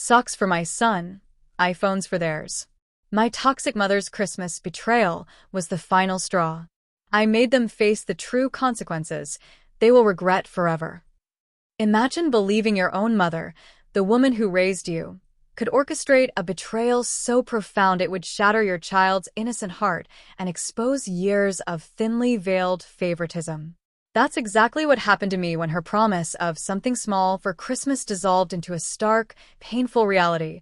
socks for my son, iPhones for theirs. My toxic mother's Christmas betrayal was the final straw. I made them face the true consequences they will regret forever. Imagine believing your own mother, the woman who raised you, could orchestrate a betrayal so profound it would shatter your child's innocent heart and expose years of thinly veiled favoritism. That's exactly what happened to me when her promise of something small for Christmas dissolved into a stark, painful reality: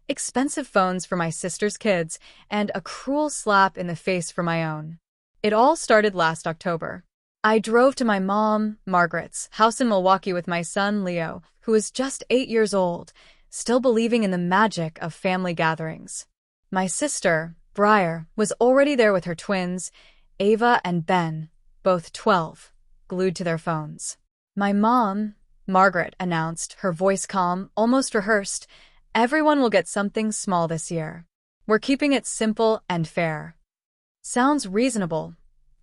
expensive phones for my sister's kids and a cruel slap in the face for my own. It all started last October. I drove to my mom, Margaret's, house in Milwaukee with my son, Leo, who was just 8 years old, still believing in the magic of family gatherings. My sister, Briar, was already there with her twins, Ava and Ben, both 12, glued to their phones. My mom, Margaret, announced, her voice calm, almost rehearsed, "Everyone will get something small this year. We're keeping it simple and fair." "Sounds reasonable,"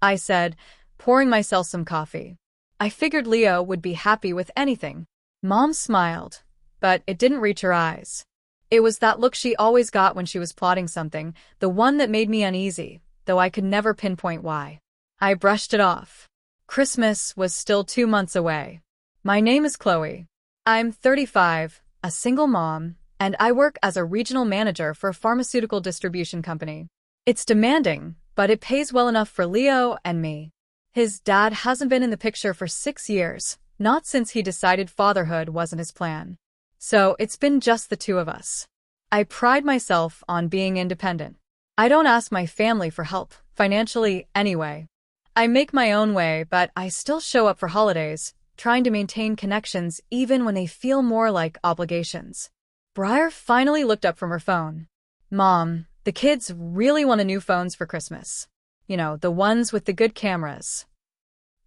I said, pouring myself some coffee. I figured Leo would be happy with anything. Mom smiled, but it didn't reach her eyes. It was that look she always got when she was plotting something, the one that made me uneasy, though I could never pinpoint why. I brushed it off. Christmas was still 2 months away. "My name is Chloe. I'm 35, a single mom, and I work as a regional manager for a pharmaceutical distribution company. It's demanding, but it pays well enough for Leo and me. His dad hasn't been in the picture for 6 years, not since he decided fatherhood wasn't his plan. So it's been just the two of us. I pride myself on being independent. I don't ask my family for help, financially anyway. I make my own way, but I still show up for holidays, trying to maintain connections even when they feel more like obligations." Briar finally looked up from her phone. "Mom, the kids really want new phones for Christmas. You know, the ones with the good cameras."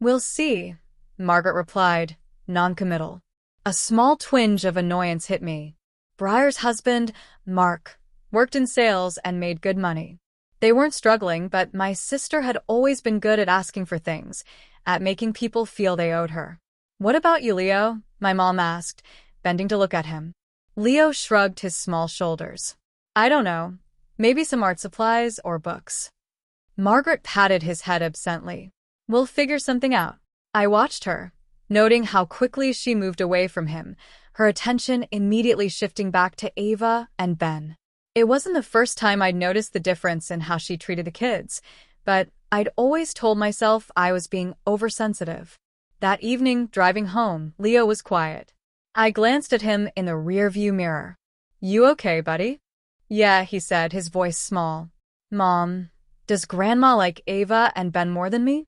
"We'll see," Margaret replied, non-committal. A small twinge of annoyance hit me. Briar's husband, Mark, worked in sales and made good money. They weren't struggling, but my sister had always been good at asking for things, at making people feel they owed her. "What about you, Leo?" my mom asked, bending to look at him. Leo shrugged his small shoulders. "I don't know. Maybe some art supplies or books." Margaret patted his head absently. "We'll figure something out." I watched her, noting how quickly she moved away from him, her attention immediately shifting back to Ava and Ben. It wasn't the first time I'd noticed the difference in how she treated the kids, but I'd always told myself I was being oversensitive. That evening, driving home, Leo was quiet. I glanced at him in the rearview mirror. "You okay, buddy?" "Yeah," he said, his voice small. "Mom, does Grandma like Ava and Ben more than me?"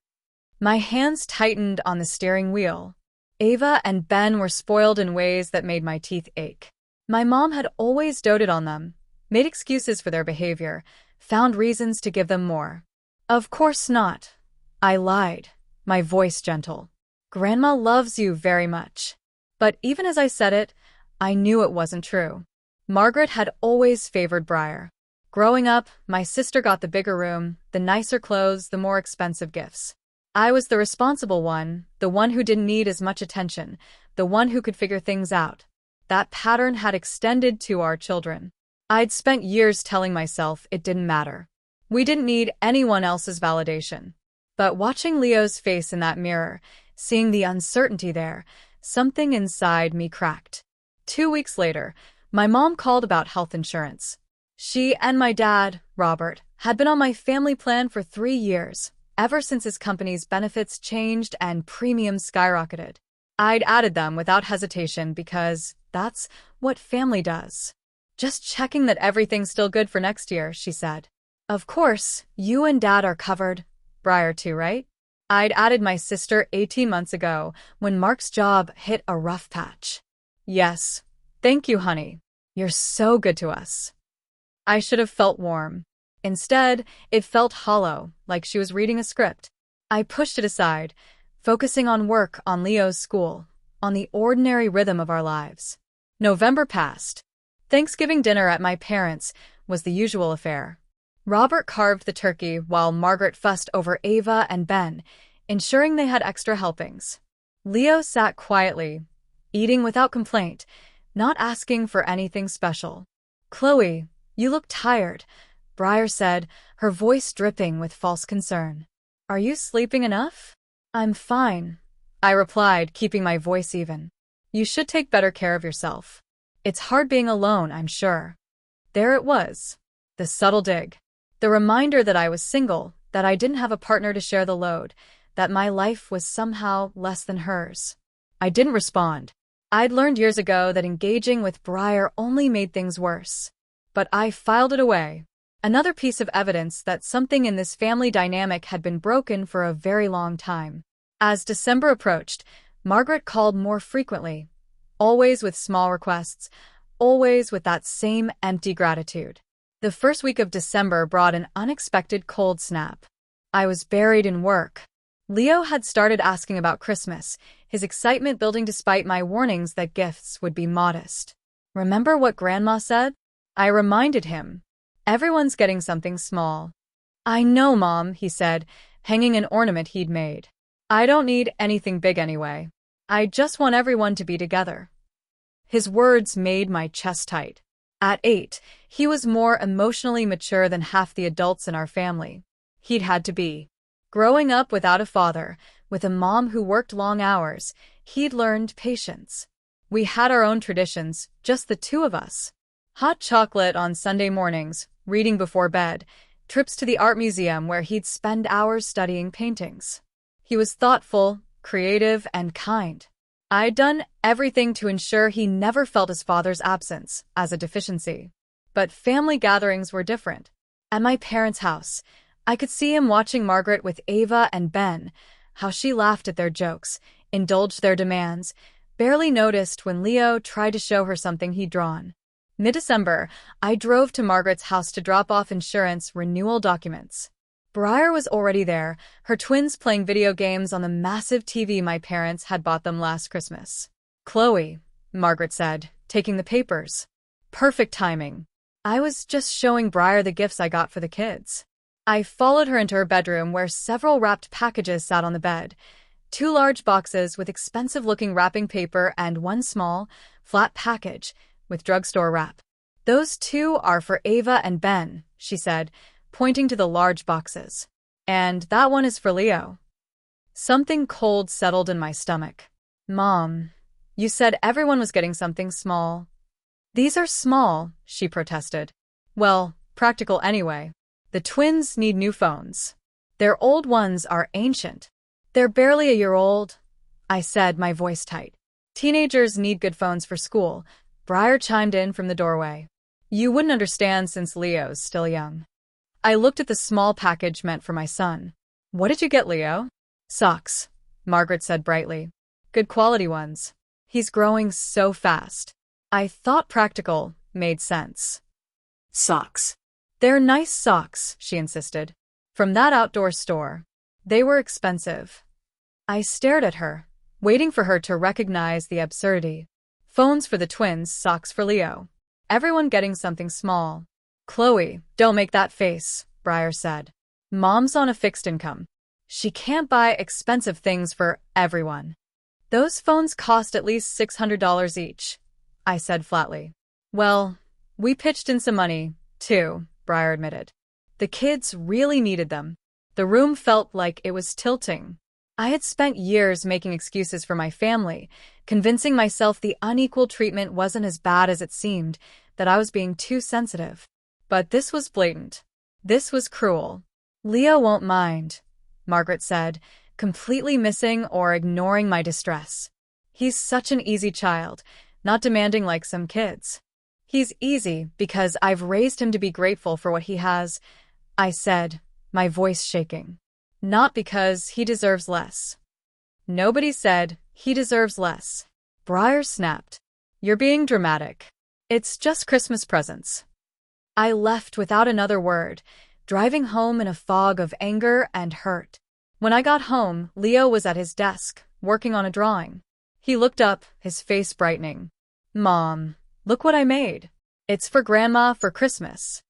My hands tightened on the steering wheel. Ava and Ben were spoiled in ways that made my teeth ache. My mom had always doted on them, made excuses for their behavior, found reasons to give them more. "Of course not," I lied, my voice gentle. "Grandma loves you very much." But even as I said it, I knew it wasn't true. Margaret had always favored Briar. Growing up, my sister got the bigger room, the nicer clothes, the more expensive gifts. I was the responsible one, the one who didn't need as much attention, the one who could figure things out. That pattern had extended to our children. I'd spent years telling myself it didn't matter. We didn't need anyone else's validation. But watching Leo's face in that mirror, seeing the uncertainty there, something inside me cracked. 2 weeks later, my mom called about health insurance. She and my dad, Robert, had been on my family plan for 3 years, ever since his company's benefits changed and premiums skyrocketed. I'd added them without hesitation because that's what family does. "Just checking that everything's still good for next year," she said. "Of course, you and Dad are covered. Briar too, right?" I'd added my sister 18 months ago when Mark's job hit a rough patch. "Yes. Thank you, honey. You're so good to us." I should have felt warm. Instead, it felt hollow, like she was reading a script. I pushed it aside, focusing on work, on Leo's school, on the ordinary rhythm of our lives. November passed. Thanksgiving dinner at my parents' was the usual affair. Robert carved the turkey while Margaret fussed over Ava and Ben, ensuring they had extra helpings. Leo sat quietly, eating without complaint, not asking for anything special. "Chloe, you look tired," Briar said, her voice dripping with false concern. "Are you sleeping enough?" "I'm fine," I replied, keeping my voice even. "You should take better care of yourself. It's hard being alone, I'm sure." There it was. The subtle dig. The reminder that I was single, that I didn't have a partner to share the load, that my life was somehow less than hers. I didn't respond. I'd learned years ago that engaging with Briar only made things worse. But I filed it away. Another piece of evidence that something in this family dynamic had been broken for a very long time. As December approached, Margaret called more frequently, always with small requests, always with that same empty gratitude. The first week of December brought an unexpected cold snap. I was buried in work. Leo had started asking about Christmas, his excitement building despite my warnings that gifts would be modest. "Remember what Grandma said?" I reminded him. "Everyone's getting something small." "I know, Mom," he said, hanging an ornament he'd made. "I don't need anything big anyway. I just want everyone to be together." His words made my chest tight. At 8, he was more emotionally mature than half the adults in our family. He'd had to be. Growing up without a father, with a mom who worked long hours, he'd learned patience. We had our own traditions, just the two of us. Hot chocolate on Sunday mornings, reading before bed, trips to the art museum where he'd spend hours studying paintings. He was thoughtful, creative, and kind. I'd done everything to ensure he never felt his father's absence as a deficiency. But family gatherings were different. At my parents' house, I could see him watching Margaret with Ava and Ben, how she laughed at their jokes, indulged their demands, barely noticed when Leo tried to show her something he'd drawn. Mid-December, I drove to Margaret's house to drop off insurance renewal documents. Briar was already there, her twins playing video games on the massive TV my parents had bought them last Christmas. "Chloe," Margaret said, taking the papers. Perfect timing. I was just showing Briar the gifts I got for the kids. I followed her into her bedroom where several wrapped packages sat on the bed. 2 large boxes with expensive-looking wrapping paper and 1 small, flat package with drugstore wrap. "Those 2 are for Ava and Ben," she said, pointing to the large boxes. "And that one is for Leo." Something cold settled in my stomach. "Mom, you said everyone was getting something small." "These are small," she protested. "Well, practical anyway. The twins need new phones. Their old ones are ancient." "They're barely a year old," I said, my voice tight. "Teenagers need good phones for school," Briar chimed in from the doorway. "You wouldn't understand since Leo's still young." I looked at the small package meant for my son. "What did you get, Leo?" "Socks," Margaret said brightly. "Good quality ones. He's growing so fast." I thought practical made sense. "Socks. They're nice socks," she insisted. "From that outdoor store. They were expensive." I stared at her, waiting for her to recognize the absurdity. Phones for the twins, socks for Leo. Everyone getting something small. "Chloe, don't make that face," Briar said. "Mom's on a fixed income. She can't buy expensive things for everyone." "Those phones cost at least $600 each," I said flatly. "Well, we pitched in some money, too," Briar admitted. "The kids really needed them." The room felt like it was tilting. I had spent years making excuses for my family, convincing myself the unequal treatment wasn't as bad as it seemed, that I was being too sensitive. But this was blatant. This was cruel. "Leo won't mind," Margaret said, completely missing or ignoring my distress. "He's such an easy child, not demanding like some kids." "He's easy because I've raised him to be grateful for what he has," I said, my voice shaking. "Not because he deserves less." "Nobody said he deserves less." Briar snapped. "You're being dramatic. It's just Christmas presents." I left without another word, driving home in a fog of anger and hurt. When I got home, Leo was at his desk, working on a drawing. He looked up, his face brightening. "Mom, look what I made. It's for Grandma for Christmas."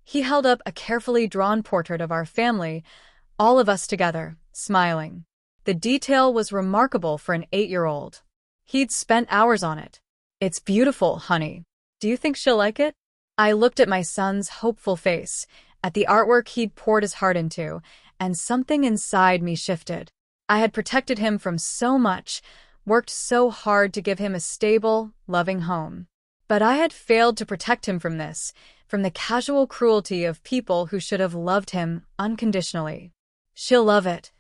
He held up a carefully drawn portrait of our family, all of us together, smiling. The detail was remarkable for an 8-year-old. He'd spent hours on it. It's beautiful, honey. Do you think she'll like it? I looked at my son's hopeful face, at the artwork he'd poured his heart into, and something inside me shifted. I had protected him from so much, worked so hard to give him a stable, loving home. But I had failed to protect him from this, from the casual cruelty of people who should have loved him unconditionally. She'll love it,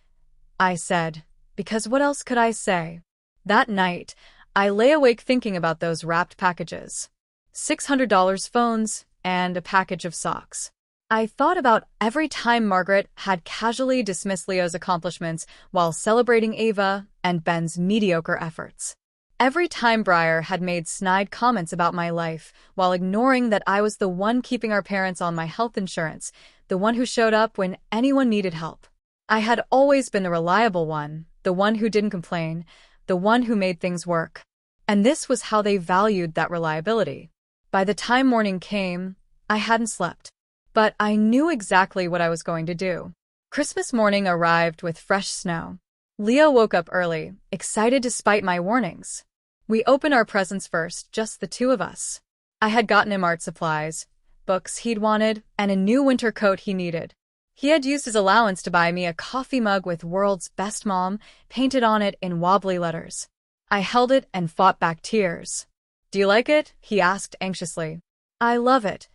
I said, because what else could I say? That night, I lay awake thinking about those wrapped packages. $600 phones and a package of socks. I thought about every time Margaret had casually dismissed Leo's accomplishments while celebrating Ava and Ben's mediocre efforts. Every time Briar had made snide comments about my life while ignoring that I was the one keeping our parents on my health insurance, the one who showed up when anyone needed help. I had always been the reliable one, the one who didn't complain, the one who made things work. And this was how they valued that reliability. By the time morning came, I hadn't slept. But I knew exactly what I was going to do. Christmas morning arrived with fresh snow. Leo woke up early, excited despite my warnings. We opened our presents first, just the two of us. I had gotten him art supplies, books he'd wanted, and a new winter coat he needed. He had used his allowance to buy me a coffee mug with "World's Best Mom" painted on it in wobbly letters. I held it and fought back tears. "Do you like it?" he asked anxiously. "I love it,"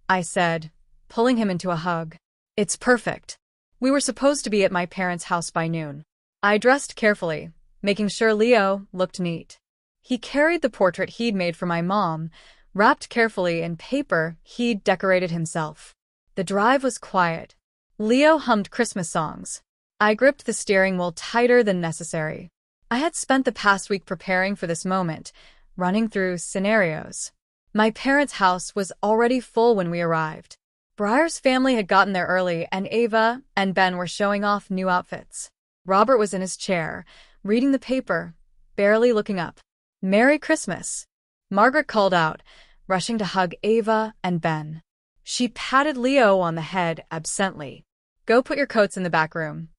I said, pulling him into a hug. "It's perfect." We were supposed to be at my parents' house by noon. I dressed carefully, making sure Leo looked neat. He carried the portrait he'd made for my mom, wrapped carefully in paper he'd decorated himself. The drive was quiet. Leo hummed Christmas songs. I gripped the steering wheel tighter than necessary. I had spent the past week preparing for this moment, running through scenarios. My parents' house was already full when we arrived. Briar's family had gotten there early, and Ava and Ben were showing off new outfits. Robert was in his chair, reading the paper, barely looking up. "Merry Christmas," Margaret called out, rushing to hug Ava and Ben. She patted Leo on the head absently. "Go put your coats in the back room."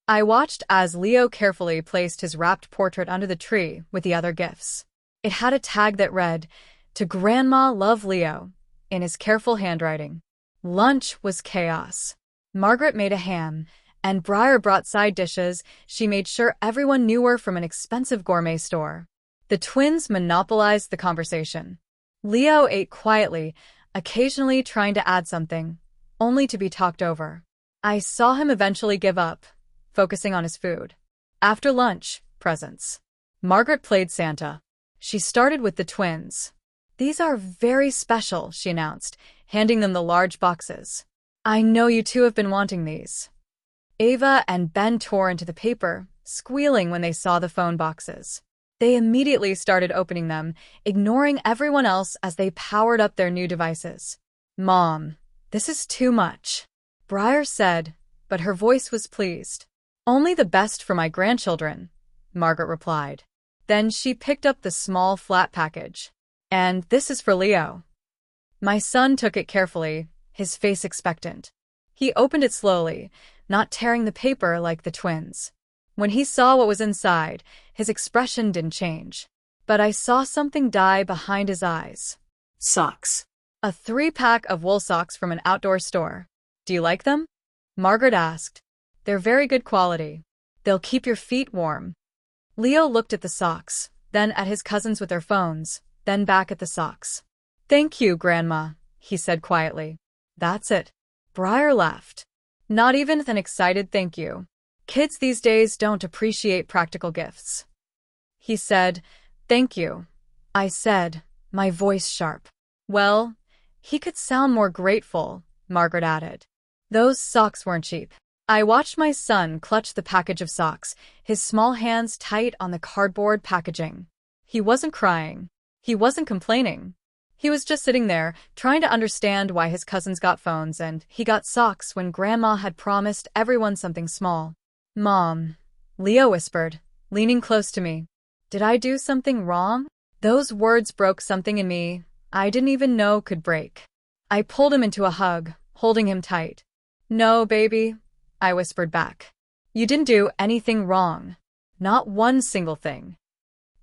I watched as Leo carefully placed his wrapped portrait under the tree with the other gifts. It had a tag that read, "To Grandma, love, Leo," in his careful handwriting. Lunch was chaos. Margaret made a ham, and Briar brought side dishes she made sure everyone knew were from an expensive gourmet store. The twins monopolized the conversation. Leo ate quietly, occasionally trying to add something, only to be talked over. I saw him eventually give up, focusing on his food. After lunch, presents. Margaret played Santa. She started with the twins. "These are very special," she announced, handing them the large boxes. "I know you two have been wanting these." Ava and Ben tore into the paper, squealing when they saw the phone boxes. They immediately started opening them, ignoring everyone else as they powered up their new devices. "Mom, this is too much," Briar said, but her voice was pleased. "Only the best for my grandchildren," Margaret replied. Then she picked up the small flat package. "And this is for Leo." My son took it carefully, his face expectant. He opened it slowly, not tearing the paper like the twins. When he saw what was inside, his expression didn't change. But I saw something die behind his eyes. Socks. A 3-pack of wool socks from an outdoor store. "Do you like them?" Margaret asked. "They're very good quality. They'll keep your feet warm." Leo looked at the socks, then at his cousins with their phones, then back at the socks. "Thank you, Grandma," he said quietly. "That's it." Briar laughed. "Not even an excited thank you. Kids these days don't appreciate practical gifts." He said, "Thank you," I said, my voice sharp. "Well, he could sound more grateful," Margaret added. "Those socks weren't cheap." I watched my son clutch the package of socks, his small hands tight on the cardboard packaging. He wasn't crying. He wasn't complaining. He was just sitting there, trying to understand why his cousins got phones and he got socks when Grandma had promised everyone something small. "Mom," Leo whispered, leaning close to me. "Did I do something wrong?" Those words broke something in me I didn't even know could break. I pulled him into a hug, holding him tight. "No, baby," I whispered back. "You didn't do anything wrong. Not one single thing."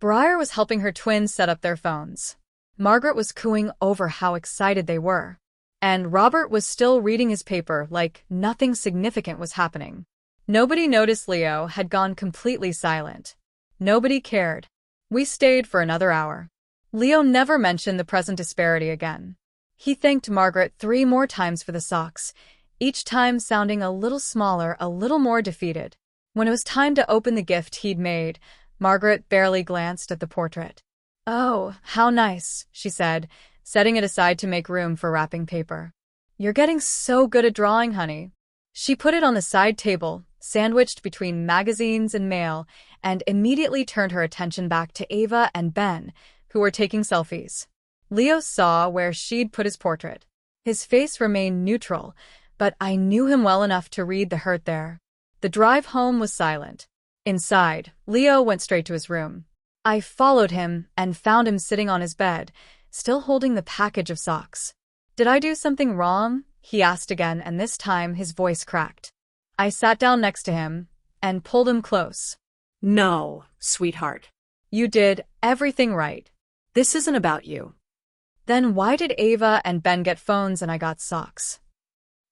Briar was helping her twins set up their phones. Margaret was cooing over how excited they were. And Robert was still reading his paper like nothing significant was happening. Nobody noticed Leo had gone completely silent. Nobody cared. We stayed for another hour. Leo never mentioned the present disparity again. He thanked Margaret 3 more times for the socks, each time sounding a little smaller, a little more defeated. When it was time to open the gift he'd made, Margaret barely glanced at the portrait. "Oh, how nice," she said, setting it aside to make room for wrapping paper. "You're getting so good at drawing, honey." She put it on the side table, sandwiched between magazines and mail, and immediately turned her attention back to Ava and Ben, who were taking selfies. Leo saw where she'd put his portrait. His face remained neutral, but I knew him well enough to read the hurt there. The drive home was silent. Inside, Leo went straight to his room. I followed him and found him sitting on his bed, still holding the package of socks. "Did I do something wrong?" he asked again, and this time his voice cracked. I sat down next to him and pulled him close. "No, sweetheart. You did everything right. This isn't about you." Then why did Ava and Ben get phones and I got socks?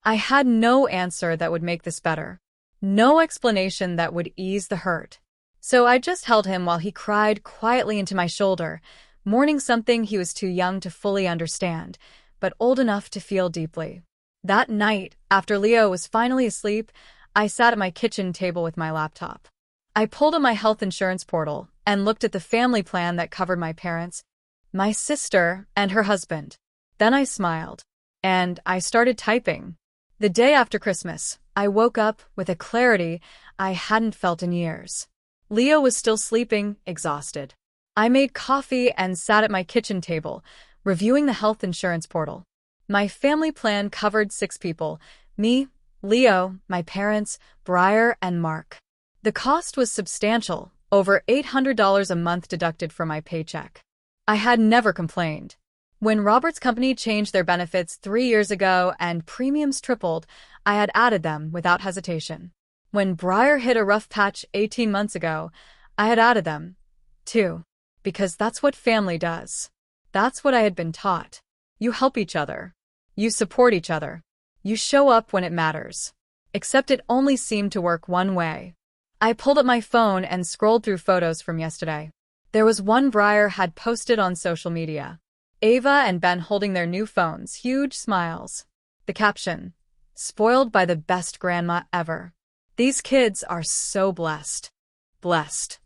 I had no answer that would make this better. No explanation that would ease the hurt. So I just held him while he cried quietly into my shoulder, mourning something he was too young to fully understand, but old enough to feel deeply. That night, after Leo was finally asleep, I sat at my kitchen table with my laptop. I pulled up my health insurance portal and looked at the family plan that covered my parents, my sister, and her husband. Then I smiled, and I started typing. The day after Christmas, I woke up with a clarity I hadn't felt in years. Leo was still sleeping, exhausted. I made coffee and sat at my kitchen table, reviewing the health insurance portal. My family plan covered 6 people: me, Leo, my parents, Briar, and Mark. The cost was substantial, over $800 a month deducted from my paycheck. I had never complained. When Robert's company changed their benefits 3 years ago and premiums tripled, I had added them without hesitation. When Briar hit a rough patch 18 months ago, I had added them, too. Because that's what family does. That's what I had been taught. You help each other. You support each other. You show up when it matters. Except it only seemed to work one way. I pulled up my phone and scrolled through photos from yesterday. There was one Briar had posted on social media. Ava and Ben holding their new phones, huge smiles. The caption, "Spoiled by the best grandma ever. These kids are so blessed." Blessed.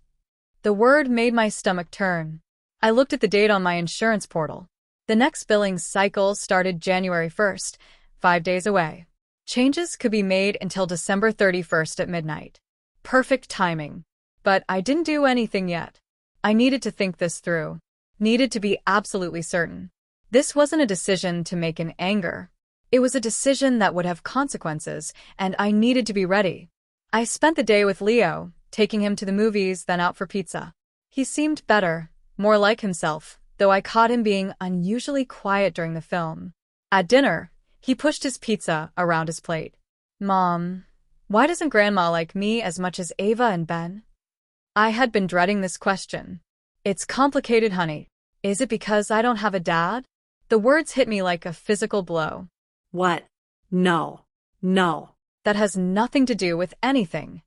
The word made my stomach turn. I looked at the date on my insurance portal. The next billing cycle started January 1st, 5 days away. Changes could be made until December 31st at midnight. Perfect timing. But I didn't do anything yet. I needed to think this through. Needed to be absolutely certain. This wasn't a decision to make in anger. It was a decision that would have consequences, and I needed to be ready. I spent the day with Leo, taking him to the movies, then out for pizza. He seemed better, more like himself, though I caught him being unusually quiet during the film. At dinner, he pushed his pizza around his plate. "Mom, why doesn't Grandma like me as much as Ava and Ben?" I had been dreading this question. "It's complicated, honey. Is it because I don't have a dad?" The words hit me like a physical blow. "What? No. No. That has nothing to do with anything.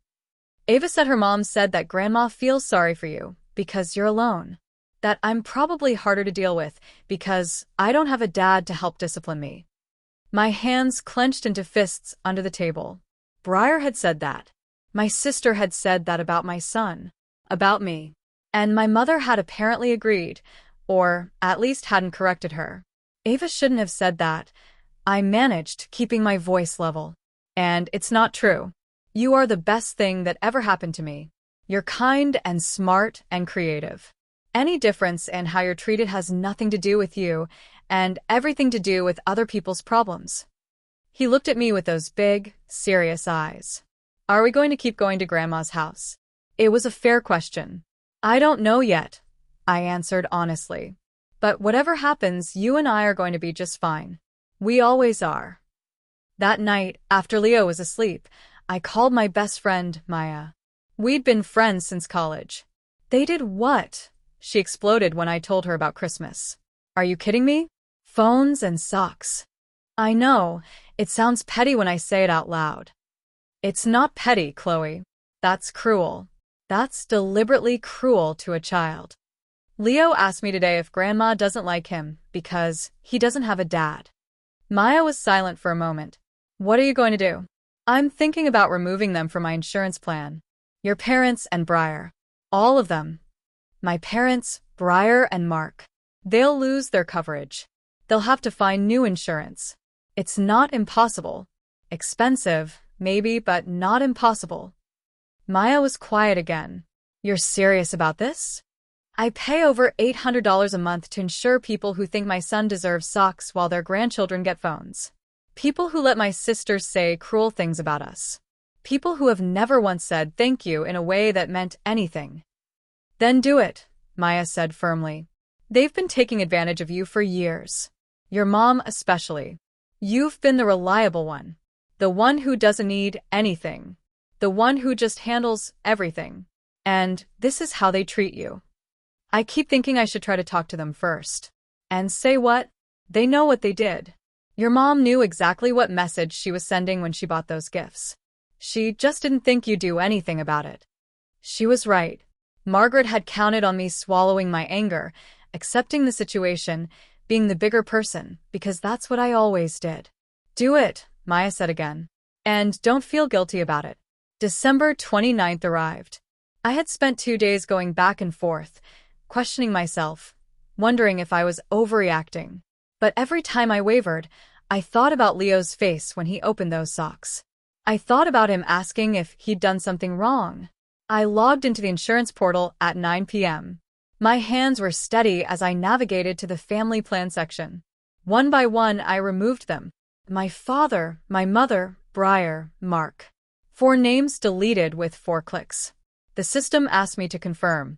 Ava said her mom said that Grandma feels sorry for you because you're alone. That I'm probably harder to deal with because I don't have a dad to help discipline me." My hands clenched into fists under the table. Briar had said that. My sister had said that about my son. About me. And my mother had apparently agreed, or at least hadn't corrected her. Ava shouldn't have said that. I managed, keeping my voice level. And it's not true. You are the best thing that ever happened to me. You're kind and smart and creative. Any difference in how you're treated has nothing to do with you, and everything to do with other people's problems. He looked at me with those big, serious eyes. "Are we going to keep going to Grandma's house?" It was a fair question. "I don't know yet," I answered honestly. "But whatever happens, you and I are going to be just fine. We always are." That night, after Leo was asleep, I called my best friend, Maya. We'd been friends since college. "They did what?" She exploded when I told her about Christmas. Are you kidding me? Phones and socks. I know, it sounds petty when I say it out loud. It's not petty, Chloe. That's cruel. That's deliberately cruel to a child. Leo asked me today if Grandma doesn't like him because he doesn't have a dad. Maya was silent for a moment. What are you going to do? I'm thinking about removing them from my insurance plan. Your parents and Briar. All of them. My parents, Briar and Mark. They'll lose their coverage. They'll have to find new insurance. It's not impossible. Expensive, maybe, but not impossible. Maya was quiet again. You're serious about this? I pay over $800 a month to insure people who think my son deserves socks while their grandchildren get phones. People who let my sisters say cruel things about us. People who have never once said thank you in a way that meant anything. Then do it, Maya said firmly. They've been taking advantage of you for years. Your mom especially. You've been the reliable one. The one who doesn't need anything. The one who just handles everything. And this is how they treat you. I keep thinking I should try to talk to them first. And say what? They know what they did. Your mom knew exactly what message she was sending when she bought those gifts. She just didn't think you'd do anything about it. She was right. Margaret had counted on me swallowing my anger, accepting the situation, being the bigger person, because that's what I always did. Do it, Maya said again. And don't feel guilty about it. December 29th arrived. I had spent 2 days going back and forth, questioning myself, wondering if I was overreacting. But every time I wavered, I thought about Leo's face when he opened those socks. I thought about him asking if he'd done something wrong. I logged into the insurance portal at 9 p.m. My hands were steady as I navigated to the family plan section. One by one, I removed them. My father, my mother, Briar, Mark. 4 names deleted with 4 clicks. The system asked me to confirm.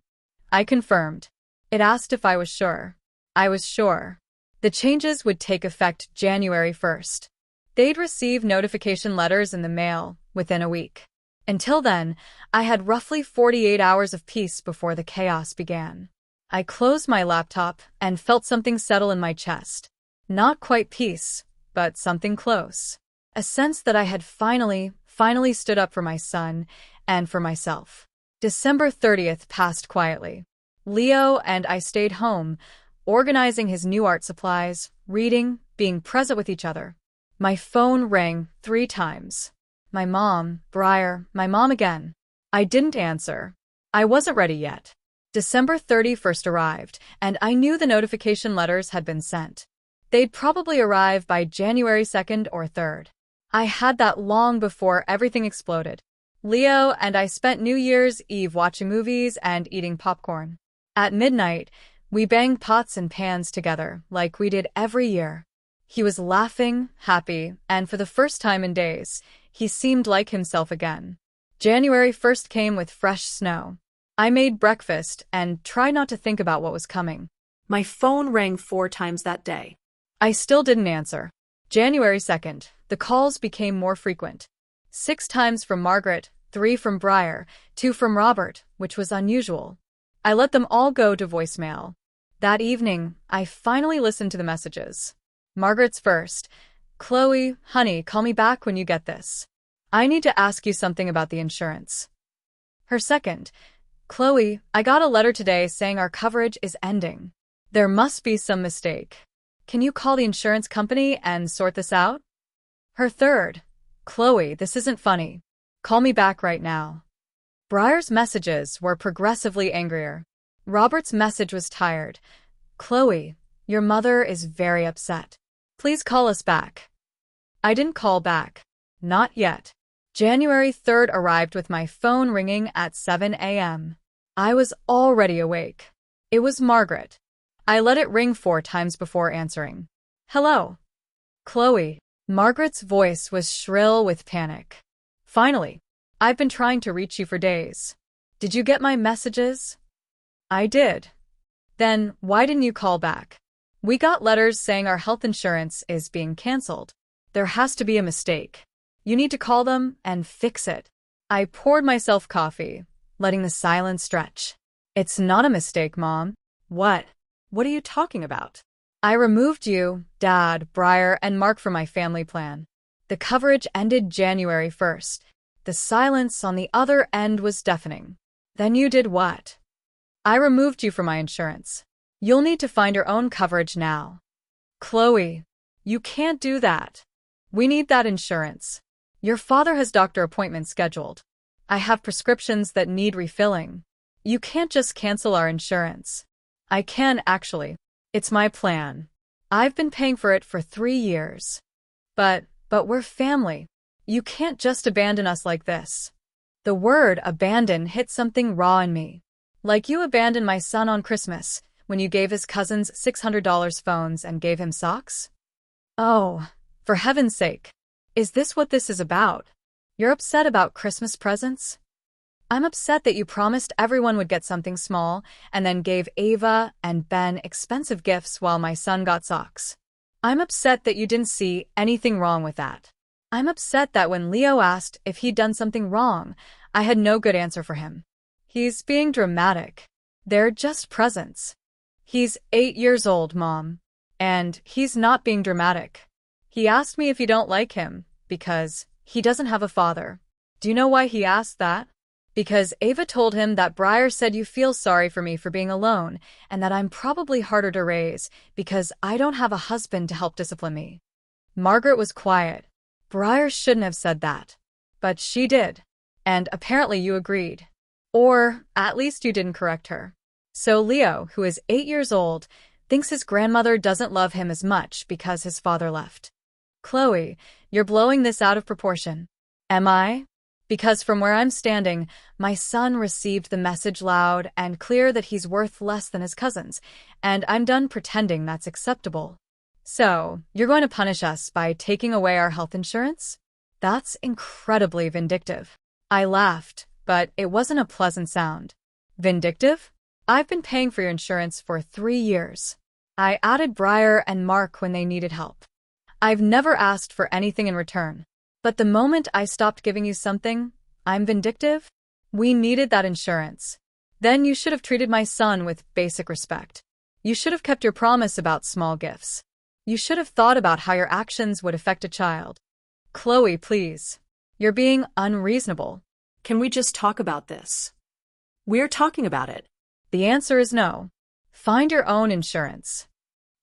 I confirmed. It asked if I was sure. I was sure. The changes would take effect January 1st. They'd receive notification letters in the mail within a week. Until then, I had roughly 48 hours of peace before the chaos began. I closed my laptop and felt something settle in my chest. Not quite peace, but something close. A sense that I had finally stood up for my son and for myself. December 30th passed quietly. Leo and I stayed home, organizing his new art supplies, reading, being present with each other. My phone rang 3 times. My mom, Briar, my mom again. I didn't answer. I wasn't ready yet. December 31st arrived, and I knew the notification letters had been sent. They'd probably arrive by January 2nd or 3rd. I had that long before everything exploded. Leo and I spent New Year's Eve watching movies and eating popcorn. At midnight, we banged pots and pans together like we did every year. He was laughing, happy, and for the first time in days, he seemed like himself again. January 1st came with fresh snow. I made breakfast and tried not to think about what was coming. My phone rang 4 times that day. I still didn't answer. January 2nd, the calls became more frequent. 6 times from Margaret, 3 from Briar, 2 from Robert, which was unusual. I let them all go to voicemail. That evening, I finally listened to the messages. Margaret's first. Chloe, honey, call me back when you get this. I need to ask you something about the insurance. Her second. Chloe, I got a letter today saying our coverage is ending. There must be some mistake. Can you call the insurance company and sort this out? Her third. Chloe, this isn't funny. Call me back right now. Briar's messages were progressively angrier. Robert's message was tired. Chloe, your mother is very upset. Please call us back. I didn't call back. Not yet. January 3rd arrived with my phone ringing at 7 a.m. I was already awake. It was Margaret. I let it ring 4 times before answering. Hello. Chloe. Margaret's voice was shrill with panic. Finally. I've been trying to reach you for days. Did you get my messages? I did. Then, why didn't you call back? We got letters saying our health insurance is being canceled. There has to be a mistake. You need to call them and fix it. I poured myself coffee, letting the silence stretch. It's not a mistake, Mom. What? What are you talking about? I removed you, Dad, Briar, and Mark from my family plan. The coverage ended January 1st. The silence on the other end was deafening. Then you did what? I removed you from my insurance. You'll need to find your own coverage now. Chloe, you can't do that. We need that insurance. Your father has doctor appointments scheduled. I have prescriptions that need refilling. You can't just cancel our insurance. I can, actually. It's my plan. I've been paying for it for 3 years. But we're family. You can't just abandon us like this. The word abandon hit something raw in me. Like you abandoned my son on Christmas, when you gave his cousins $600 phones and gave him socks? Oh, for heaven's sake. Is this what this is about? You're upset about Christmas presents? I'm upset that you promised everyone would get something small and then gave Ava and Ben expensive gifts while my son got socks. I'm upset that you didn't see anything wrong with that. I'm upset that when Leo asked if he'd done something wrong, I had no good answer for him. He's being dramatic. They're just presents. He's 8 years old, Mom. And he's not being dramatic. He asked me if you don't like him, because he doesn't have a father. Do you know why he asked that? Because Ava told him that Briar said you feel sorry for me for being alone, and that I'm probably harder to raise because I don't have a husband to help discipline me. Margaret was quiet. Briar shouldn't have said that. But she did. And apparently you agreed. Or, at least you didn't correct her. So Leo, who is 8 years old, thinks his grandmother doesn't love him as much because his father left. Chloe, you're blowing this out of proportion. Am I? Because from where I'm standing, my son received the message loud and clear that he's worth less than his cousins, and I'm done pretending that's acceptable. So, you're going to punish us by taking away our health insurance? That's incredibly vindictive. I laughed, but it wasn't a pleasant sound. Vindictive? I've been paying for your insurance for 3 years. I added Briar and Mark when they needed help. I've never asked for anything in return. But the moment I stopped giving you something, I'm vindictive? We needed that insurance. Then you should have treated my son with basic respect. You should have kept your promise about small gifts. You should have thought about how your actions would affect a child. Chloe, please. You're being unreasonable. Can we just talk about this? We're talking about it. The answer is no. Find your own insurance.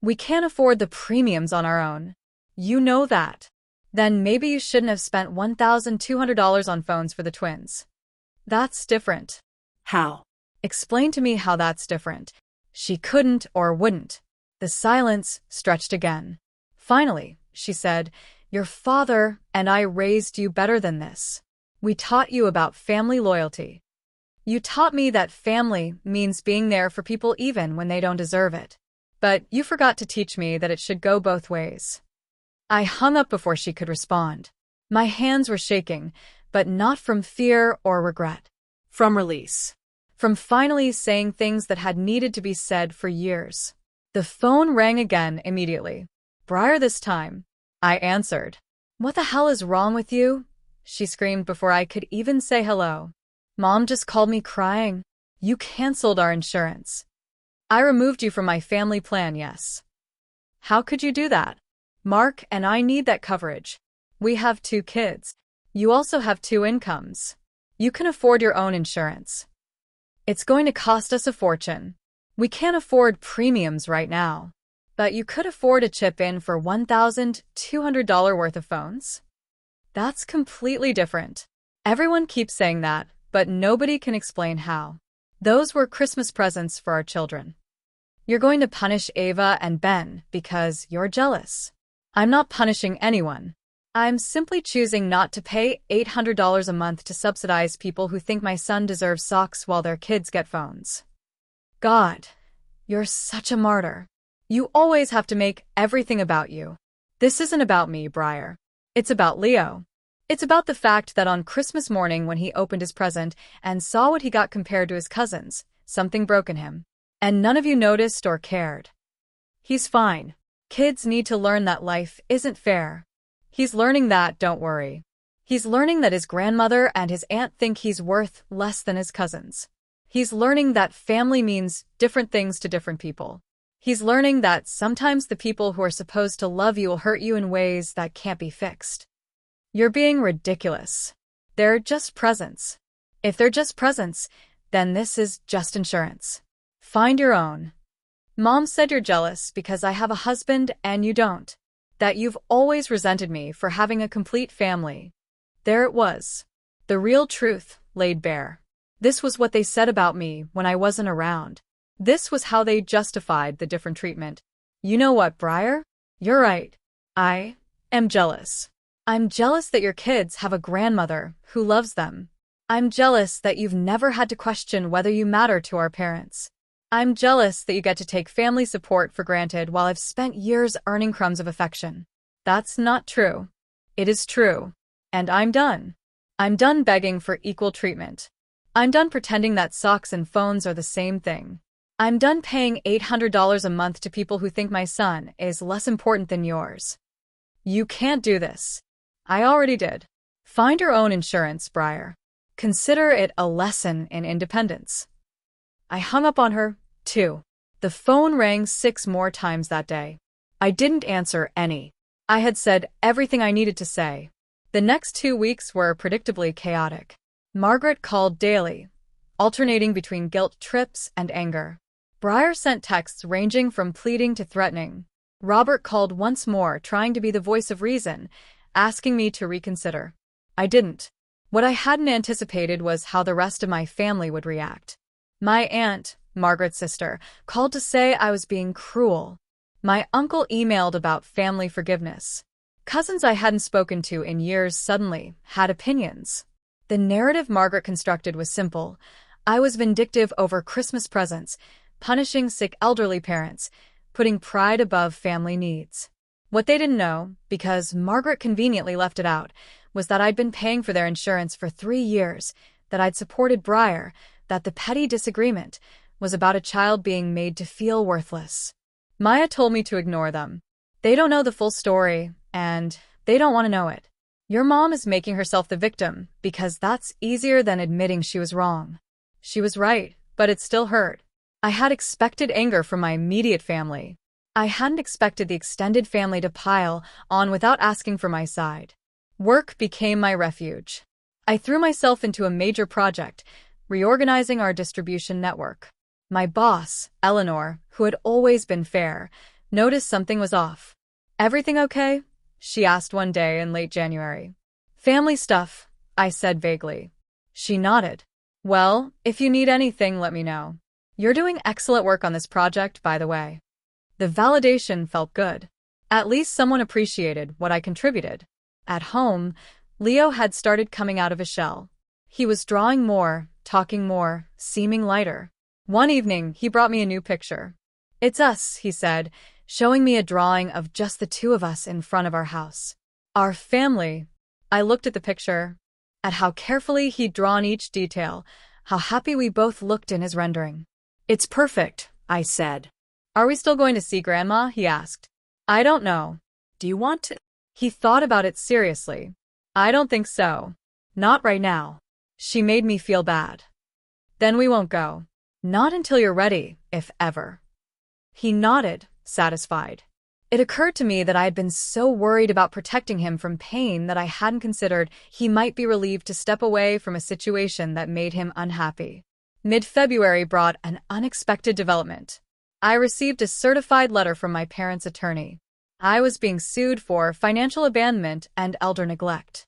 We can't afford the premiums on our own. You know that. Then maybe you shouldn't have spent $1,200 on phones for the twins. That's different. How? Explain to me how that's different. She couldn't or wouldn't. The silence stretched again. Finally, she said, your father and I raised you better than this. We taught you about family loyalty. You taught me that family means being there for people even when they don't deserve it. But you forgot to teach me that it should go both ways. I hung up before she could respond. My hands were shaking, but not from fear or regret. From release. From finally saying things that had needed to be said for years. The phone rang again immediately. Briar this time. I answered. What the hell is wrong with you? She screamed before I could even say hello. Mom just called me crying. You canceled our insurance. I removed you from my family plan, yes. How could you do that? Mark and I need that coverage. We have 2 kids. You also have 2 incomes. You can afford your own insurance. It's going to cost us a fortune. We can't afford premiums right now. But you could afford a chip in for $1,200 worth of phones? That's completely different. Everyone keeps saying that, but nobody can explain how. Those were Christmas presents for our children. You're going to punish Ava and Ben because you're jealous. I'm not punishing anyone. I'm simply choosing not to pay $800 a month to subsidize people who think my son deserves socks while their kids get phones. God, you're such a martyr. You always have to make everything about you. This isn't about me, Briar. It's about Leo. It's about the fact that on Christmas morning when he opened his present and saw what he got compared to his cousins, something broke in him. And none of you noticed or cared. He's fine. Kids need to learn that life isn't fair. He's learning that, don't worry. He's learning that his grandmother and his aunt think he's worth less than his cousins. He's learning that family means different things to different people. He's learning that sometimes the people who are supposed to love you will hurt you in ways that can't be fixed. You're being ridiculous. They're just presents. If they're just presents, then this is just insurance. Find your own. Mom said you're jealous because I have a husband and you don't. That you've always resented me for having a complete family. There it was. The real truth laid bare. This was what they said about me when I wasn't around. This was how they justified the different treatment. You know what, Briar? You're right. I am jealous. I'm jealous that your kids have a grandmother who loves them. I'm jealous that you've never had to question whether you matter to our parents. I'm jealous that you get to take family support for granted while I've spent years earning crumbs of affection. That's not true. It is true. And I'm done. I'm done begging for equal treatment. I'm done pretending that socks and phones are the same thing. I'm done paying $800 a month to people who think my son is less important than yours. You can't do this. I already did. Find your own insurance, Briar. Consider it a lesson in independence. I hung up on her, too. The phone rang 6 more times that day. I didn't answer any. I had said everything I needed to say. The next 2 weeks were predictably chaotic. Margaret called daily, alternating between guilt trips and anger. Briar sent texts ranging from pleading to threatening. Robert called once more, trying to be the voice of reason, asking me to reconsider. I didn't. What I hadn't anticipated was how the rest of my family would react. My aunt, Margaret's sister, called to say I was being cruel. My uncle emailed about family forgiveness. Cousins I hadn't spoken to in years suddenly had opinions. The narrative Margaret constructed was simple. I was vindictive over Christmas presents, punishing sick elderly parents, putting pride above family needs. What they didn't know, because Margaret conveniently left it out, was that I'd been paying for their insurance for 3 years, that I'd supported Briar, that the petty disagreement was about a child being made to feel worthless. Maya told me to ignore them. They don't know the full story, and they don't want to know it. Your mom is making herself the victim because that's easier than admitting she was wrong. She was right, but it still hurt. I had expected anger from my immediate family. I hadn't expected the extended family to pile on without asking for my side. Work became my refuge. I threw myself into a major project, reorganizing our distribution network. My boss, Eleanor, who had always been fair, noticed something was off. "Everything okay?" she asked one day in late January. "Family stuff," I said vaguely. She nodded. "Well, if you need anything, let me know. You're doing excellent work on this project, by the way." The validation felt good. At least someone appreciated what I contributed. At home, Leo had started coming out of his shell. He was drawing more, talking more, seeming lighter. One evening, he brought me a new picture. "It's us," he said, showing me a drawing of just the 2 of us in front of our house. Our family. I looked at the picture, at how carefully he'd drawn each detail, how happy we both looked in his rendering. "It's perfect," I said. "Are we still going to see Grandma?" he asked. "I don't know. Do you want to?" He thought about it seriously. "I don't think so. Not right now." She made me feel bad. "Then we won't go. Not until you're ready, if ever." He nodded, satisfied. It occurred to me that I had been so worried about protecting him from pain that I hadn't considered he might be relieved to step away from a situation that made him unhappy. Mid-February brought an unexpected development. I received a certified letter from my parents' attorney. I was being sued for financial abandonment and elder neglect.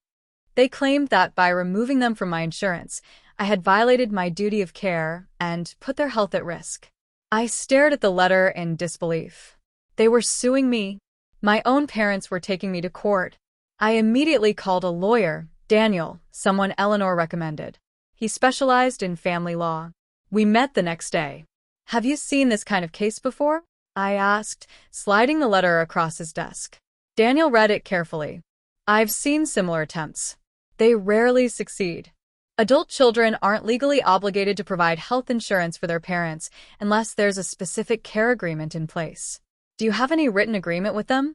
They claimed that by removing them from my insurance, I had violated my duty of care and put their health at risk. I stared at the letter in disbelief. They were suing me. My own parents were taking me to court. I immediately called a lawyer, Daniel, someone Eleanor recommended. He specialized in family law. We met the next day. "Have you seen this kind of case before?" I asked, sliding the letter across his desk. Daniel read it carefully. "I've seen similar attempts. They rarely succeed. Adult children aren't legally obligated to provide health insurance for their parents unless there's a specific care agreement in place. Do you have any written agreement with them?"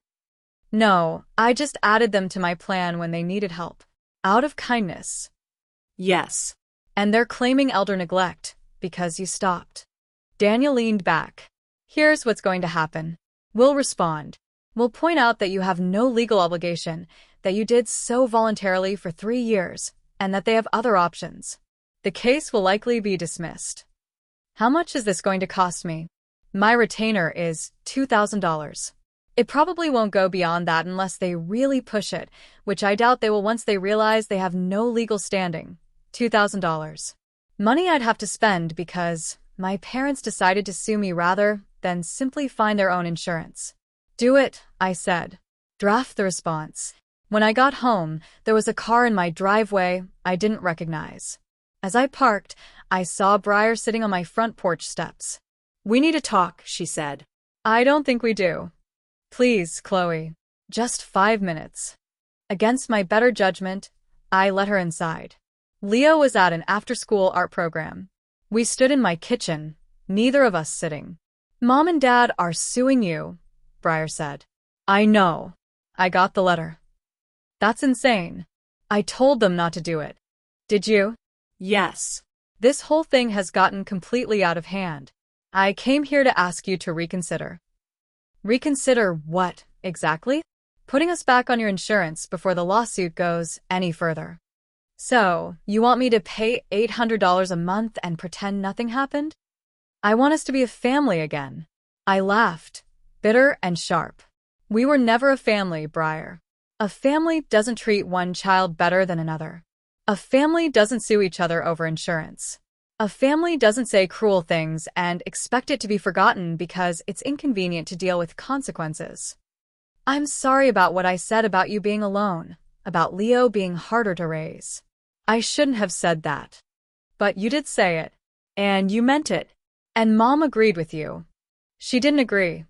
"No, I just added them to my plan when they needed help. Out of kindness." "Yes." "And they're claiming elder neglect. because you stopped. Daniel leaned back. Here's what's going to happen. We'll respond. We'll point out that you have no legal obligation, that you did so voluntarily for 3 years, and that they have other options. The case will likely be dismissed. How much is this going to cost me? My retainer is $2,000. It probably won't go beyond that unless they really push it, which I doubt they will once they realize they have no legal standing. $2,000. Money I'd have to spend because my parents decided to sue me rather than simply find their own insurance. Do it, I said. Draft the response. When I got home, there was a car in my driveway I didn't recognize. As I parked, I saw Briar sitting on my front porch steps. We need to talk, she said. I don't think we do. Please, Chloe. Just 5 minutes. Against my better judgment, I let her inside. Leo was at an after-school art program. We stood in my kitchen, neither of us sitting. Mom and Dad are suing you, Briar said. I know. I got the letter. That's insane. I told them not to do it. Did you? Yes. This whole thing has gotten completely out of hand. I came here to ask you to reconsider. Reconsider what, exactly? Putting us back on your insurance before the lawsuit goes any further. So, you want me to pay $800 a month and pretend nothing happened? I want us to be a family again. I laughed, bitter and sharp. We were never a family, Briar. A family doesn't treat one child better than another. A family doesn't sue each other over insurance. A family doesn't say cruel things and expect it to be forgotten because it's inconvenient to deal with consequences. I'm sorry about what I said about you being alone, about Leo being harder to raise. I shouldn't have said that. But you did say it, and you meant it, and Mom agreed with you. She didn't agree.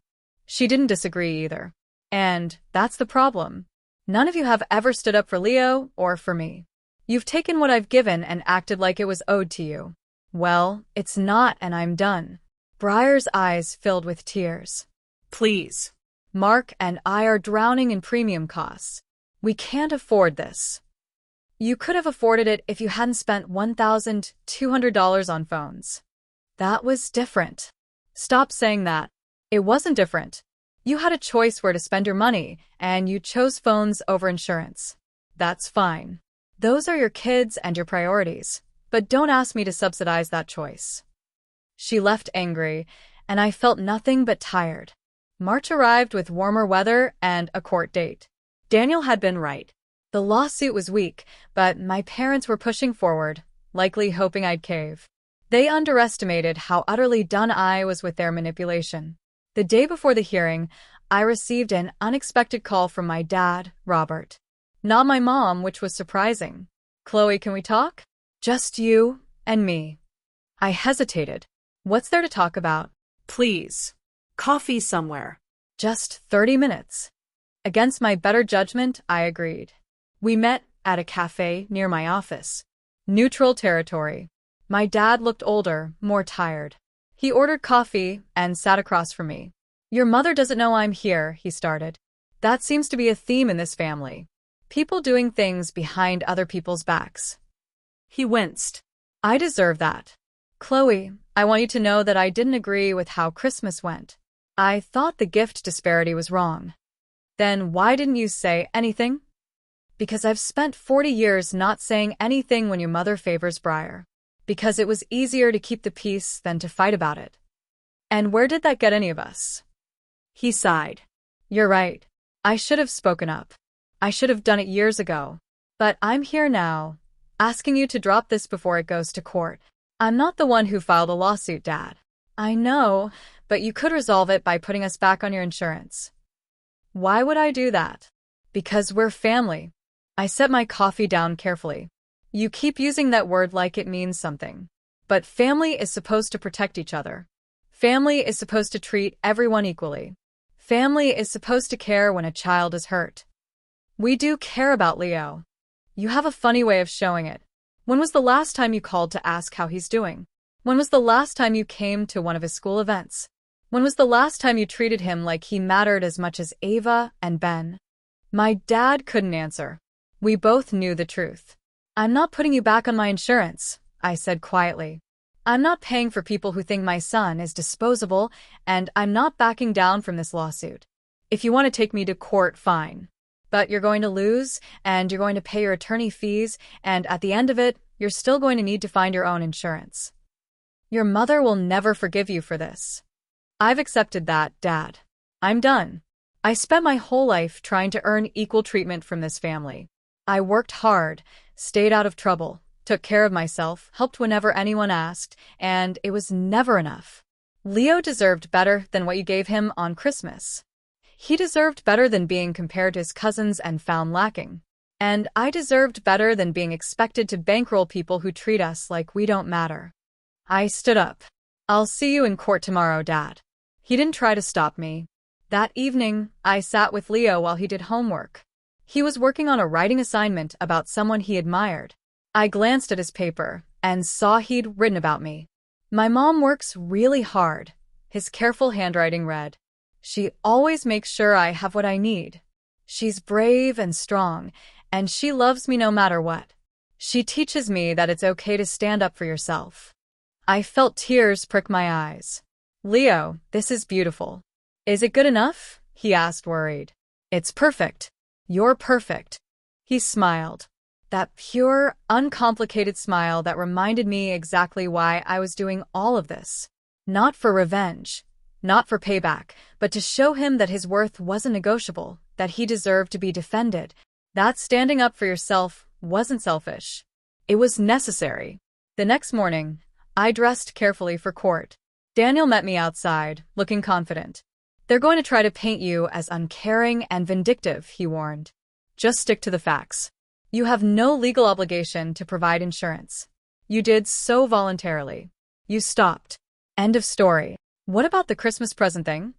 She didn't disagree either. And that's the problem. None of you have ever stood up for Leo or for me. You've taken what I've given and acted like it was owed to you. Well, it's not, and I'm done. Briar's eyes filled with tears. Please. Mark and I are drowning in premium costs. We can't afford this. You could have afforded it if you hadn't spent $1,200 on phones. That was different. Stop saying that. It wasn't different. You had a choice where to spend your money, and you chose phones over insurance. That's fine. Those are your kids and your priorities, but don't ask me to subsidize that choice. She left angry, and I felt nothing but tired. March arrived with warmer weather and a court date. Daniel had been right. The lawsuit was weak, but my parents were pushing forward, likely hoping I'd cave. They underestimated how utterly done I was with their manipulation. The day before the hearing, I received an unexpected call from my dad, Robert. Not my mom, which was surprising. Chloe, can we talk? Just you and me. I hesitated. What's there to talk about? Please. Coffee somewhere. Just 30 minutes. Against my better judgment, I agreed. We met at a cafe near my office. Neutral territory. My dad looked older, more tired. He ordered coffee and sat across from me. Your mother doesn't know I'm here, he started. That seems to be a theme in this family. People doing things behind other people's backs. He winced. I deserve that. Chloe, I want you to know that I didn't agree with how Christmas went. I thought the gift disparity was wrong. Then why didn't you say anything? Because I've spent 40 years not saying anything when your mother favors Briar. Because it was easier to keep the peace than to fight about it. And where did that get any of us? He sighed. You're right. I should have spoken up. I should have done it years ago. But I'm here now, asking you to drop this before it goes to court. I'm not the one who filed a lawsuit, Dad. I know, but you could resolve it by putting us back on your insurance. Why would I do that? Because we're family. I set my coffee down carefully. You keep using that word like it means something. But family is supposed to protect each other. Family is supposed to treat everyone equally. Family is supposed to care when a child is hurt. We do care about Leo. You have a funny way of showing it. When was the last time you called to ask how he's doing? When was the last time you came to one of his school events? When was the last time you treated him like he mattered as much as Ava and Ben? My dad couldn't answer. We both knew the truth. I'm not putting you back on my insurance, I said quietly. I'm not paying for people who think my son is disposable, and I'm not backing down from this lawsuit. If you want to take me to court, fine. But you're going to lose, and you're going to pay your attorney fees, and at the end of it, you're still going to need to find your own insurance. Your mother will never forgive you for this. I've accepted that, Dad. I'm done. I spent my whole life trying to earn equal treatment from this family. I worked hard, stayed out of trouble, took care of myself, helped whenever anyone asked, and it was never enough. Leo deserved better than what you gave him on Christmas. He deserved better than being compared to his cousins and found lacking. And I deserved better than being expected to bankroll people who treat us like we don't matter. I stood up. I'll see you in court tomorrow, Dad. He didn't try to stop me. That evening, I sat with Leo while he did homework. He was working on a writing assignment about someone he admired. I glanced at his paper and saw he'd written about me. My mom works really hard, his careful handwriting read. She always makes sure I have what I need. She's brave and strong, and she loves me no matter what. She teaches me that it's okay to stand up for yourself. I felt tears prick my eyes. Leo, this is beautiful. Is it good enough? He asked, worried. It's perfect. You're perfect. He smiled. That pure, uncomplicated smile that reminded me exactly why I was doing all of this. Not for revenge, not for payback, but to show him that his worth wasn't negotiable, that he deserved to be defended, that standing up for yourself wasn't selfish. It was necessary. The next morning, I dressed carefully for court. Daniel met me outside, looking confident. They're going to try to paint you as uncaring and vindictive, he warned. Just stick to the facts. You have no legal obligation to provide insurance. You did so voluntarily. You stopped. End of story. What about the Christmas present thing?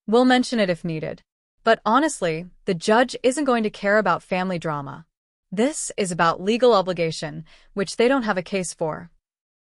We'll mention it if needed. But honestly, the judge isn't going to care about family drama. This is about legal obligation, which they don't have a case for.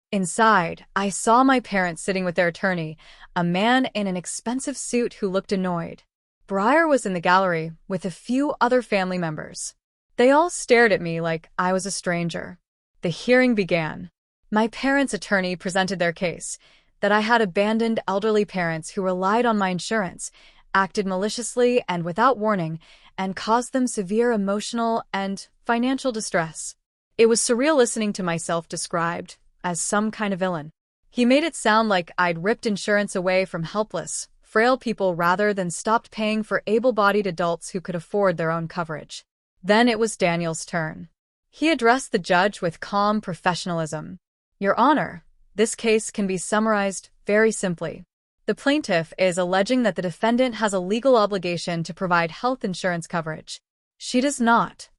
Inside, I saw my parents sitting with their attorney, a man in an expensive suit who looked annoyed. Briar was in the gallery with a few other family members. They all stared at me like I was a stranger. The hearing began. My parents' attorney presented their case, that I had abandoned elderly parents who relied on my insurance, acted maliciously and without warning, and caused them severe emotional and financial distress. It was surreal listening to myself described as some kind of villain. He made it sound like I'd ripped insurance away from helpless, frail people rather than stopped paying for able-bodied adults who could afford their own coverage. Then it was Daniel's turn. He addressed the judge with calm professionalism. Your Honor, this case can be summarized very simply. The plaintiff is alleging that the defendant has a legal obligation to provide health insurance coverage. She does not.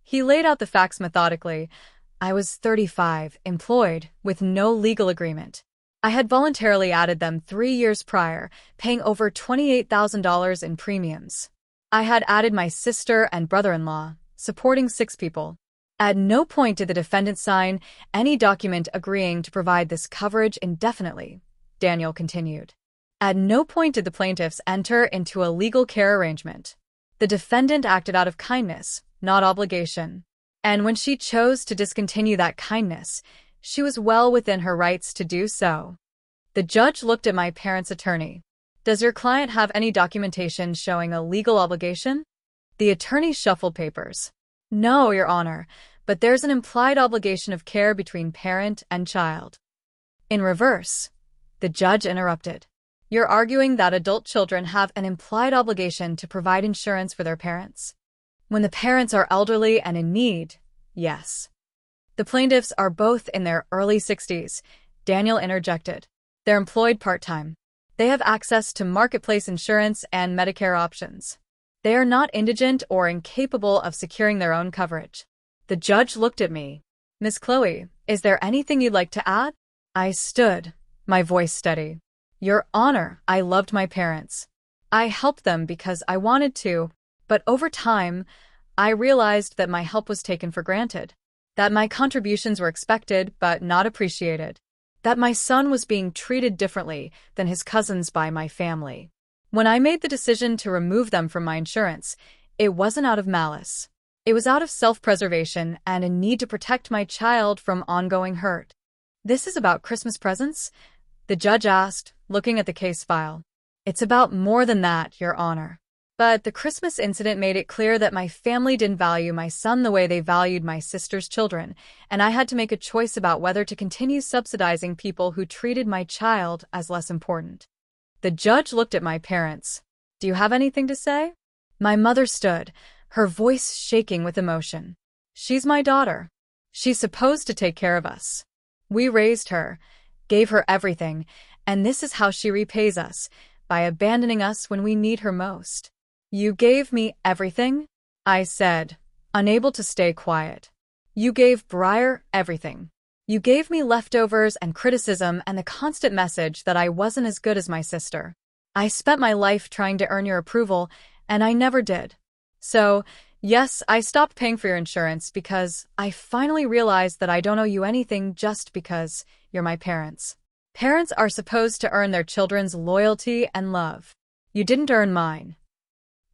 He laid out the facts methodically. I was 35, employed, with no legal agreement. I had voluntarily added them 3 years prior, paying over $28,000 in premiums. I had added my sister and brother-in-law, supporting 6 people. At no point did the defendant sign any document agreeing to provide this coverage indefinitely, Daniel continued. At no point did the plaintiffs enter into a legal care arrangement. The defendant acted out of kindness, not obligation. And when she chose to discontinue that kindness, she was well within her rights to do so. The judge looked at my parents' attorney. Does your client have any documentation showing a legal obligation? The attorney shuffled papers. No, Your Honor, but there's an implied obligation of care between parent and child. In reverse, the judge interrupted. You're arguing that adult children have an implied obligation to provide insurance for their parents. When the parents are elderly and in need, yes. The plaintiffs are both in their early 60s, Daniel interjected. They're employed part-time. They have access to marketplace insurance and Medicare options. They are not indigent or incapable of securing their own coverage. The judge looked at me. Miss Chloe, is there anything you'd like to add? I stood, my voice steady. Your Honor, I loved my parents. I helped them because I wanted to, but over time, I realized that my help was taken for granted, that my contributions were expected but not appreciated, that my son was being treated differently than his cousins by my family. When I made the decision to remove them from my insurance, it wasn't out of malice. It was out of self-preservation and a need to protect my child from ongoing hurt. This is about Christmas presents? The judge asked, looking at the case file. It's about more than that, Your Honor. But the Christmas incident made it clear that my family didn't value my son the way they valued my sister's children, and I had to make a choice about whether to continue subsidizing people who treated my child as less important. The judge looked at my parents. Do you have anything to say? My mother stood, her voice shaking with emotion. She's my daughter. She's supposed to take care of us. We raised her, gave her everything, and this is how she repays us, by abandoning us when we need her most. You gave me everything? I said, unable to stay quiet. You gave Briar everything. You gave me leftovers and criticism and the constant message that I wasn't as good as my sister. I spent my life trying to earn your approval, and I never did. So, yes, I stopped paying for your insurance because I finally realized that I don't owe you anything just because you're my parents. Parents are supposed to earn their children's loyalty and love. You didn't earn mine.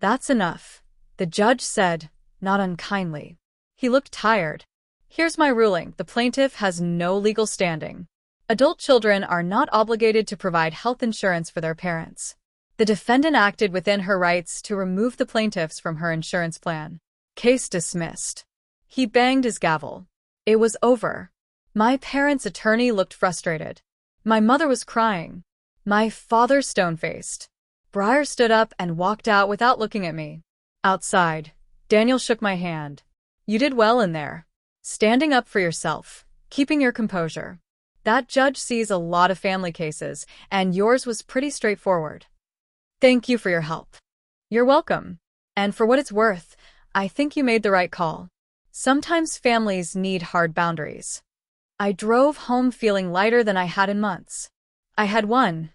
That's enough, the judge said, not unkindly. He looked tired. Here's my ruling. The plaintiff has no legal standing. Adult children are not obligated to provide health insurance for their parents. The defendant acted within her rights to remove the plaintiffs from her insurance plan. Case dismissed. He banged his gavel. It was over. My parents' attorney looked frustrated. My mother was crying. My father stone-faced. Briar stood up and walked out without looking at me. Outside, Daniel shook my hand. You did well in there. Standing up for yourself, keeping your composure. That judge sees a lot of family cases, and yours was pretty straightforward. Thank you for your help. You're welcome. And for what it's worth, I think you made the right call. Sometimes families need hard boundaries. I drove home feeling lighter than I had in months. I had won,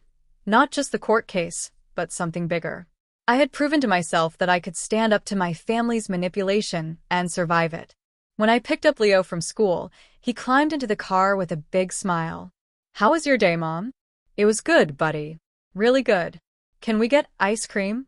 not just the court case, but something bigger. I had proven to myself that I could stand up to my family's manipulation and survive it. When I picked up Leo from school, he climbed into the car with a big smile. How was your day, Mom? It was good, buddy. Really good. Can we get ice cream?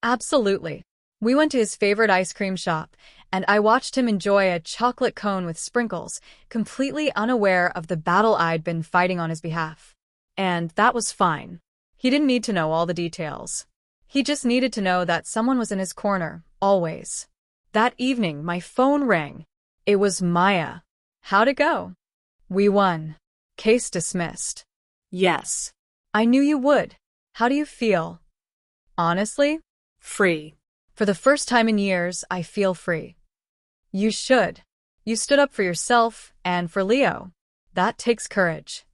Absolutely. We went to his favorite ice cream shop, and I watched him enjoy a chocolate cone with sprinkles, completely unaware of the battle I'd been fighting on his behalf. And that was fine. He didn't need to know all the details. He just needed to know that someone was in his corner, always. That evening, my phone rang. It was Maya. How'd it go? We won. Case dismissed. Yes. I knew you would. How do you feel? Honestly? Free. For the first time in years, I feel free. You should. You stood up for yourself and for Leo. That takes courage.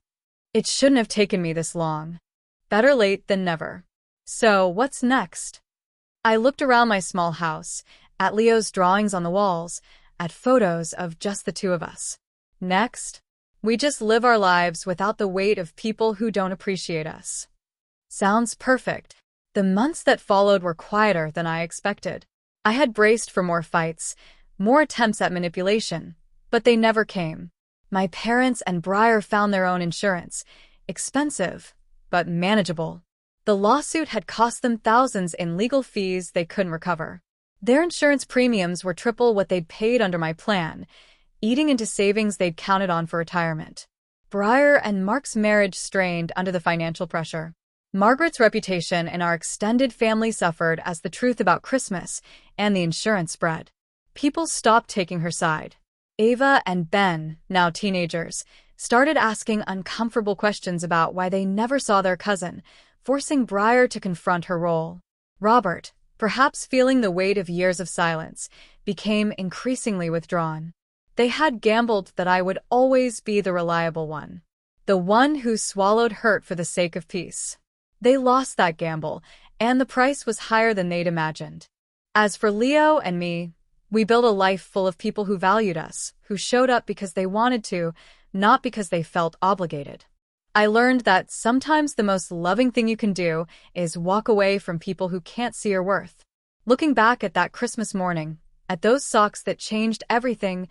It shouldn't have taken me this long. Better late than never. So, what's next? I looked around my small house, at Leo's drawings on the walls, at photos of just the two of us. Next, we just live our lives without the weight of people who don't appreciate us. Sounds perfect. The months that followed were quieter than I expected. I had braced for more fights, more attempts at manipulation, but they never came. My parents and Briar found their own insurance, expensive, but manageable. The lawsuit had cost them thousands in legal fees they couldn't recover. Their insurance premiums were triple what they'd paid under my plan, eating into savings they'd counted on for retirement. Briar and Mark's marriage strained under the financial pressure. Margaret's reputation in our extended family suffered as the truth about Christmas and the insurance spread. People stopped taking her side. Ava and Ben, now teenagers, started asking uncomfortable questions about why they never saw their cousin, forcing Briar to confront her role. Robert, perhaps feeling the weight of years of silence, became increasingly withdrawn. They had gambled that I would always be the reliable one, the one who swallowed hurt for the sake of peace. They lost that gamble, and the price was higher than they'd imagined. As for Leo and me, we built a life full of people who valued us, who showed up because they wanted to, not because they felt obligated. I learned that sometimes the most loving thing you can do is walk away from people who can't see your worth. Looking back at that Christmas morning, at those socks that changed everything,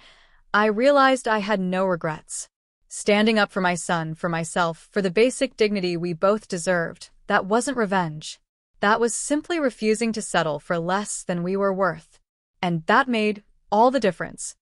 I realized I had no regrets. Standing up for my son, for myself, for the basic dignity we both deserved, that wasn't revenge. That was simply refusing to settle for less than we were worth. And that made all the difference.